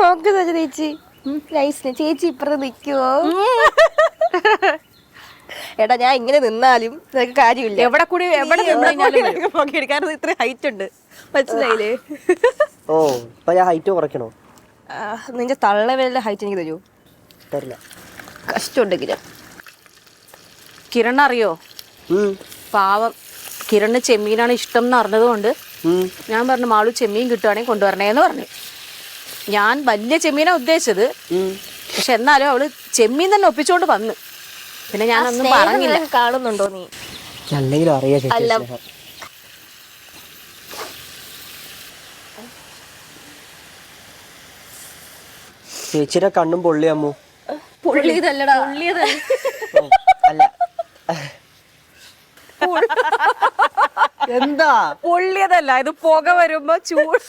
നോക്കുന്ന ചേച്ചി നൈസ്. ചേച്ചി ഇപ്പുറത്ത് നിൽക്കുവോ? എടാ ഞാൻ ഇങ്ങനെ നിന്നാലും നിനക്ക് കാര്യമില്ല. എവിടെ കൂടി കാരണം ഇത്ര ഹൈറ്റ് ഉണ്ട്, മനസ്സിലായില്ലേ? ഓ ഇപ്പൊ ഞാൻ ഹൈറ്റ് കുറയ്ക്കണോ? നിന്റെ തള്ള വല്ല ഹൈറ്റ് എനിക്ക് തരൂ? തരില്ല. കഷ്ടമുണ്ടെങ്കിലും. കിരൺ അറിയോ? പാവം കിരണ് ചെമ്മീനാണ് ഇഷ്ടം എന്ന് അറിഞ്ഞതുകൊണ്ട് ഞാൻ പറഞ്ഞു മാളു ചെമ്മീൻ കിട്ടുവാണെങ്കിൽ കൊണ്ടുവരണേന്ന് പറഞ്ഞു. ഞാൻ വലിയ ചെമ്മീനാ ഉദ്ദേശിച്ചത്, പക്ഷെ എന്നാലും അവള് ചെമ്മീൻ തന്നെ ഒപ്പിച്ചോണ്ട് വന്ന്. പിന്നെ ഞാനൊന്നും പറഞ്ഞില്ല. കാണുന്നുണ്ടോ നീ? അല്ലെങ്കിലും അറിയാം അല്ല ചേച്ചിയുടെ കണ്ണും പൊള്ളിയമ്മു. പൊള്ളിയതല്ലടാ, അല്ല എന്താ പൊള്ളിയതല്ല, ഇത് പുക വരുമ്പോ ചൂട്